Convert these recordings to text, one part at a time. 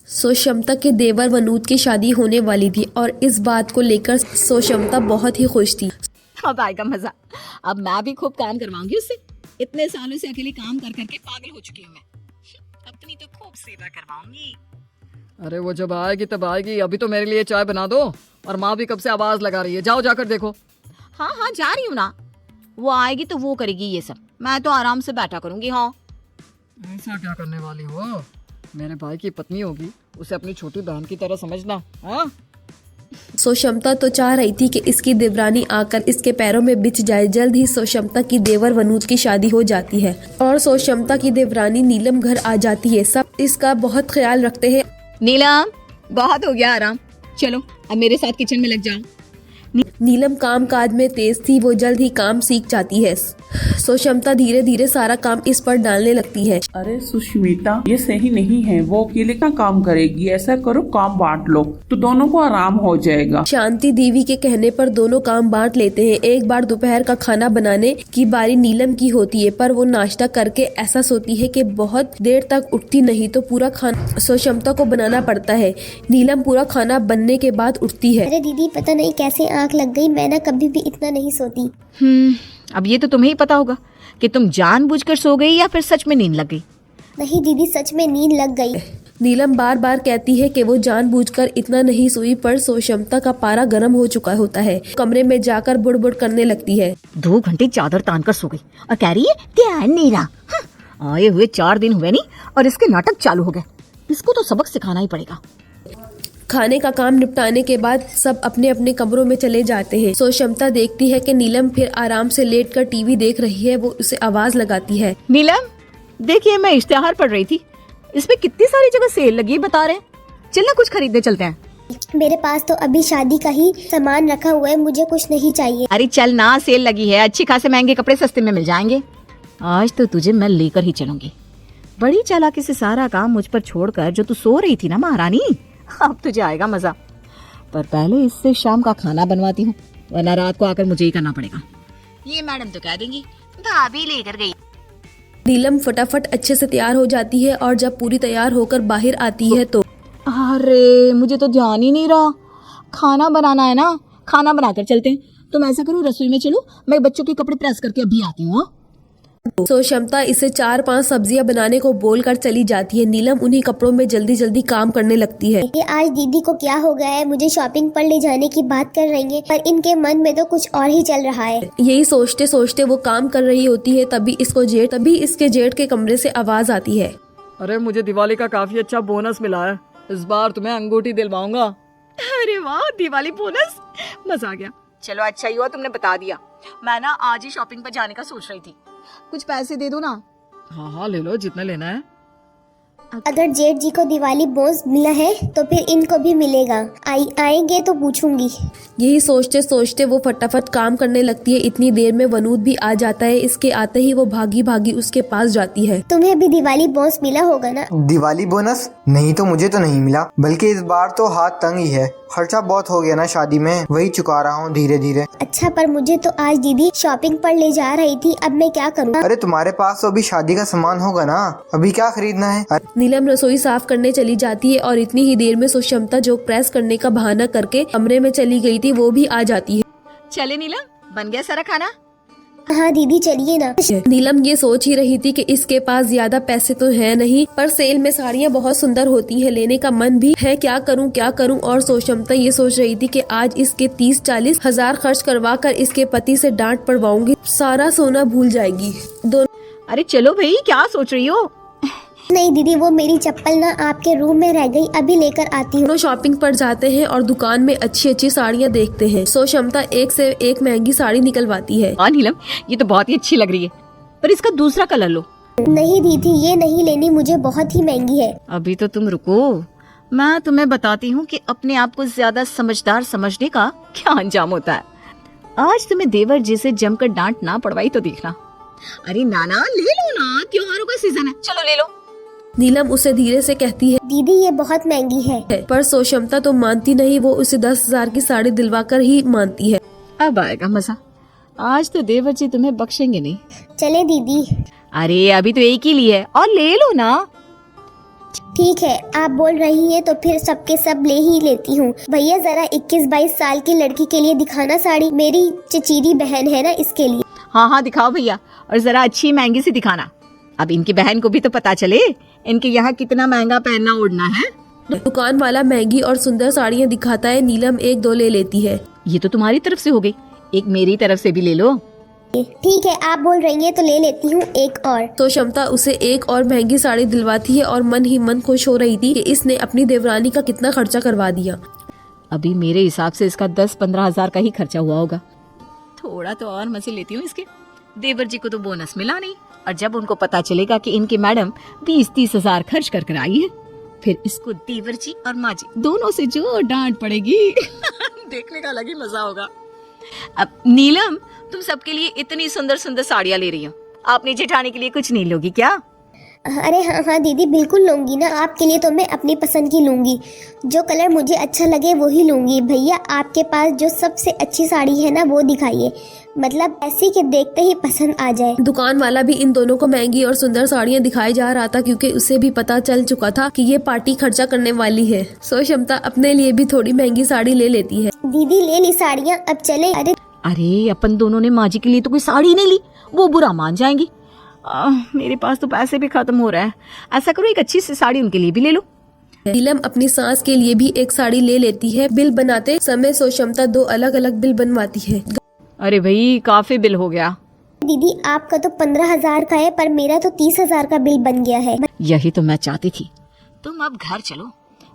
सोशमता के देवर वनूद की शादी होने वाली थी और इस बात को लेकर सोशमता बहुत ही खुश थी। अब आएगा मजा। अब मैं भी खूब काम करवाऊंगी उससे। इतने सालों से अकेले काम कर करके पागल हो चुकी हूँ मैं। अपनी तो खूब सेवा करवाऊंगी। अरे वो जब आएगी तब आएगी, अभी तो मेरे लिए चाय बना दो। और माँ भी कब से आवाज लगा रही है, जाओ जाकर देखो। हाँ हाँ जा रही हूँ ना। वो आएगी तो वो करेगी ये सब, मैं तो आराम से बैठा करूंगी। हाँ ऐसा क्या करने वाली हो? मेरे भाई की पत्नी होगी, उसे अपनी छोटी बहन की तरह समझना। हाँ सोशमता तो चाह रही थी कि इसकी देवरानी आकर इसके पैरों में बिछ जाए। जल्द ही सोशमता की देवर वनूद की शादी हो जाती है और सोशमता की देवरानी नीलम घर आ जाती है। सब इसका बहुत ख्याल रखते हैं। नीलम बहुत हो गया आराम, चलो अब मेरे साथ किचन में लग जाओ। नीलम काम काज में तेज थी, वो जल्द ही काम सीख जाती है। सोशमता धीरे धीरे सारा काम इस पर डालने लगती है। अरे सुष्मिता, ये सही नहीं है। वो अकेले का काम करेगी। ऐसा करो, काम बांट लो तो दोनों को आराम हो जाएगा। शांति देवी के कहने पर दोनों काम बांट लेते हैं। एक बार दोपहर का खाना बनाने की बारी नीलम की होती है, पर वो नाश्ता करके ऐसा सोती है कि बहुत देर तक उठती नहीं तो पूरा खाना सोशमता को बनाना पड़ता है। नीलम पूरा खाना बनने के बाद उठती है। अरे दीदी, पता नहीं कैसे आँख लग गई। मैं ना कभी भी इतना नहीं सोती। अब ये तो तुम्हें ही पता होगा कि तुम जानबूझकर सो गई या फिर सच में नींद लग गई। नहीं दीदी, सच में नींद लग गई। नीलम बार बार कहती है कि वो जानबूझकर इतना नहीं सोई, पर सोशमता का पारा गर्म हो चुका होता है। कमरे में जाकर बुड़बुड़ करने लगती है। 2 घंटे चादर तान कर सो गई और कह रही है ध्यान नहीं रहा। आए हुए 4 दिन हुए नहीं और इसके नाटक चालू हो गए। इसको तो सबक सिखाना ही पड़ेगा। खाने का काम निपटाने के बाद सब अपने अपने कमरों में चले जाते हैं। सोशमता देखती है कि नीलम फिर आराम से लेटकर टीवी देख रही है। वो उसे आवाज लगाती है। नीलम देखिए, मैं इश्तेहार पढ़ रही थी, इसमें कितनी सारी जगह सेल लगी है बता रहे हैं। चलना कुछ खरीदने चलते हैं। मेरे पास तो अभी शादी का ही सामान रखा हुआ है, मुझे कुछ नहीं चाहिए। अरे चल ना, सेल लगी है, अच्छी खासे महंगे कपड़े सस्ते में मिल जाएंगे। आज तो तुझे मैं लेकर ही चलूंगी। बड़ी चालाकी से सारा काम मुझ पर छोड़कर जो तू सो रही थी ना महारानी, अब तुझे आएगा मजा। पर पहले इससे शाम का खाना बनवाती हूँ, वरना रात को आकर मुझे ही करना पड़ेगा। ये मैडम तो कह देंगी भाभी लेकर गई। नीलम फटाफट अच्छे से तैयार हो जाती है और जब पूरी तैयार होकर बाहर आती है तो अरे मुझे तो ध्यान ही नहीं रहा, खाना बनाना है ना। खाना बनाकर चलते हैं। तुम ऐसा करो, रसोई में चलो, मैं बच्चों के कपड़े प्रेस करके अभी आती हूँ। सोशमता इसे 4-5 सब्जियां बनाने को बोलकर चली जाती है। नीलम उन्हीं कपड़ों में जल्दी जल्दी काम करने लगती है। ये आज दीदी को क्या हो गया है? मुझे शॉपिंग पर ले जाने की बात कर रही है, पर इनके मन में तो कुछ और ही चल रहा है। यही सोचते सोचते वो काम कर रही होती है। तभी इसके जेठ के कमरे से आवाज आती है। अरे मुझे दिवाली का काफी अच्छा बोनस मिला है, इस बार तुम्हें अंगूठी दिलवाऊंगा। अरे वाह, दिवाली बोनस, मजा आ गया। चलो अच्छा ही हुआ तुमने बता दिया। मैं ना आज ही शॉपिंग पर जाने का सोच रही थी। कुछ पैसे दे दो ना। हाँ हाँ ले लो, जितना लेना है। अगर जेठ जी को दिवाली बोनस मिला है तो फिर इनको भी मिलेगा। आएंगे तो पूछूंगी। यही सोचते सोचते वो फटाफट काम करने लगती है। इतनी देर में वनूद भी आ जाता है। इसके आते ही वो भागी भागी उसके पास जाती है। तुम्हें भी दिवाली बोनस मिला होगा ना? दिवाली बोनस? नहीं तो मुझे तो नहीं मिला, बल्कि इस बार तो हाथ तंग ही है। खर्चा बहुत हो गया ना शादी में, वही चुका रहा हूँ धीरे धीरे। अच्छा, पर मुझे तो आज दीदी शॉपिंग पर ले जा रही थी, अब मैं क्या करूँ? अरे तुम्हारे पास तो अभी शादी का सामान होगा ना, अभी क्या खरीदना है? नीलम रसोई साफ करने चली जाती है और इतनी ही देर में सोशमता जो प्रेस करने का बहाना करके कमरे में चली गई थी वो भी आ जाती है। चले नीलम, बन गया सारा खाना? हाँ दीदी चलिए ना। नीलम ये सोच ही रही थी कि इसके पास ज्यादा पैसे तो है नहीं, पर सेल में साड़ियाँ बहुत सुंदर होती हैं, लेने का मन भी है। क्या करूँ। और सोशमता ये सोच रही थी कि आज इसके 30-40 हजार खर्च करवा कर इसके पति से डांट पड़वाऊंगी, सारा सोना भूल जाएगी। अरे चलो भाई, क्या सोच रही हो? नहीं दीदी, वो मेरी चप्पल ना आपके रूम में रह गई, अभी लेकर आती हूँ। दोनों शॉपिंग पर जाते हैं और दुकान में अच्छी अच्छी साड़ियाँ देखते हैं। सोशमता एक से एक महंगी साड़ी निकलवाती है। हाँ नीलम, ये तो बहुत ही अच्छी लग रही है, पर इसका दूसरा कलर लो। नहीं दीदी, ये नहीं लेनी, मुझे बहुत ही महंगी है। अभी तो तुम रुको, मैं तुम्हें बताती हूँ कि अपने आप को ज्यादा समझदार समझने का क्या अंजाम होता है। आज तुम्हें देवर जी से जमकर डांट ना पड़वाई तो देखना। अरे नाना ले लो ना, त्योहारों का सीजन है, चलो ले लो। नीलम उसे धीरे से कहती है, दीदी ये बहुत महंगी है। पर सोशमता तो मानती नहीं। वो उसे 10,000 की साड़ी दिलवाकर ही मानती है। अब आएगा मजा। आज तो देवर जी तुम्हें बख्शेंगे नहीं। चले दीदी। अरे अभी तो एक ही ली है और ले लो ना। ठीक है, आप बोल रही हैं तो फिर सबके सब ले ही लेती हूँ। भैया जरा 21-22 साल की लड़की के लिए दिखाना साड़ी, मेरी चचेरी बहन है ना इसके लिए। हाँ हाँ दिखाओ भैया, और जरा अच्छी महंगी सी दिखाना। अब इनकी बहन को भी तो पता चले इनके यहाँ कितना महंगा पहनना ओढ़ना है। दुकान वाला महंगी और सुंदर साड़ियाँ दिखाता है। नीलम 1-2 ले लेती है। ये तो तुम्हारी तरफ से हो गई, एक मेरी तरफ से भी ले लो। ठीक है, आप बोल रही हैं तो ले लेती हूँ एक और। तो क्षमता उसे एक और महंगी साड़ी दिलवाती है और मन ही मन खुश हो रही थी कि इसने अपनी देवरानी का कितना खर्चा करवा दिया। अभी मेरे हिसाब से इसका 10-15 हजार का ही खर्चा हुआ होगा। थोड़ा तो और मजे लेती हूँ इसके। देवर जी को तो बोनस मिला नहीं, और जब उनको पता चलेगा कि इनकी मैडम 20-30 हजार खर्च कर आई है, फिर इसको देवर जी और माँ जी दोनों से जो डांट पड़ेगी देखने का अलग ही मजा होगा। अब नीलम, तुम सबके लिए इतनी सुंदर सुंदर साड़ियाँ ले रही हो, आपने जेठानी के लिए कुछ नहीं लोगी क्या? अरे हाँ हाँ दीदी, बिल्कुल लूंगी ना। आपके लिए तो मैं अपनी पसंद की लूंगी, जो कलर मुझे अच्छा लगे वही लूंगी। भैया आपके पास जो सबसे अच्छी साड़ी है ना वो दिखाइए, मतलब ऐसी कि देखते ही पसंद आ जाए। दुकान वाला भी इन दोनों को महंगी और सुंदर साड़ियाँ दिखाई जा रहा था, क्योंकि उसे भी पता चल चुका था कि ये पार्टी खर्चा करने वाली है। सो क्षमता अपने लिए भी थोड़ी महंगी साड़ी ले लेती है। दीदी ले ली साड़ियाँ, अब चले। अरे अपन दोनों ने माँ जी के लिए तो कोई साड़ी नहीं ली, वो बुरा मान जाएंगी। मेरे पास तो पैसे भी खत्म हो रहा है। ऐसा करो, एक अच्छी सी साड़ी उनके लिए भी ले लो। नीलम अपनी सास के लिए भी एक साड़ी ले लेती है। बिल बनाते समय सो क्षमता 2 अलग अलग बिल बनवाती है। अरे भाई, काफी बिल हो गया। दीदी आपका तो 15,000 का है, पर मेरा तो 30,000 का बिल बन गया है। यही तो मैं चाहती थी। तुम अब घर चलो,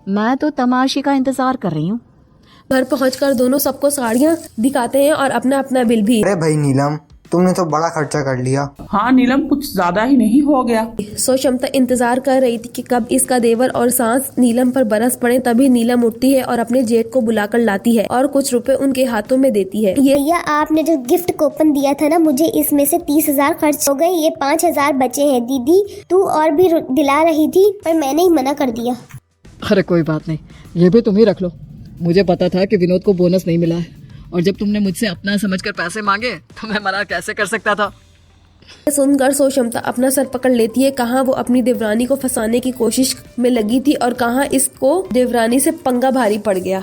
मैं तो तमाशे का इंतजार कर रही हूँ। घर पहुंचकर दोनों सबको साड़ियाँ दिखाते हैं और अपना अपना बिल भी। अरे भाई नीलम, तुमने तो बड़ा खर्चा कर लिया। हाँ नीलम, कुछ ज्यादा ही नहीं हो गया? सो क्षमता इंतजार कर रही थी कि कब इसका देवर और सास नीलम पर बरस पड़े। तभी नीलम उठती है और अपने जेठ को बुलाकर लाती है और कुछ रुपए उनके हाथों में देती है। ये भैया आपने जो गिफ्ट कूपन दिया था ना मुझे, इसमें से 30,000 खर्च हो गए, ये 5,000 बचे हैं। दीदी तू और भी दिला रही थी, पर मैंने ही मना कर दिया। अरे कोई बात नहीं, ये भी तुम ही रख लो। मुझे पता था कि विनोद को बोनस नहीं मिला है, और जब तुमने मुझसे अपना समझकर पैसे मांगे तो मैं मना कैसे कर सकता था। सुनकर सो क्षमता अपना सर पकड़ लेती है। कहाँ वो अपनी देवरानी को फंसाने की कोशिश में लगी थी और कहाँ इसको देवरानी से पंगा भारी पड़ गया।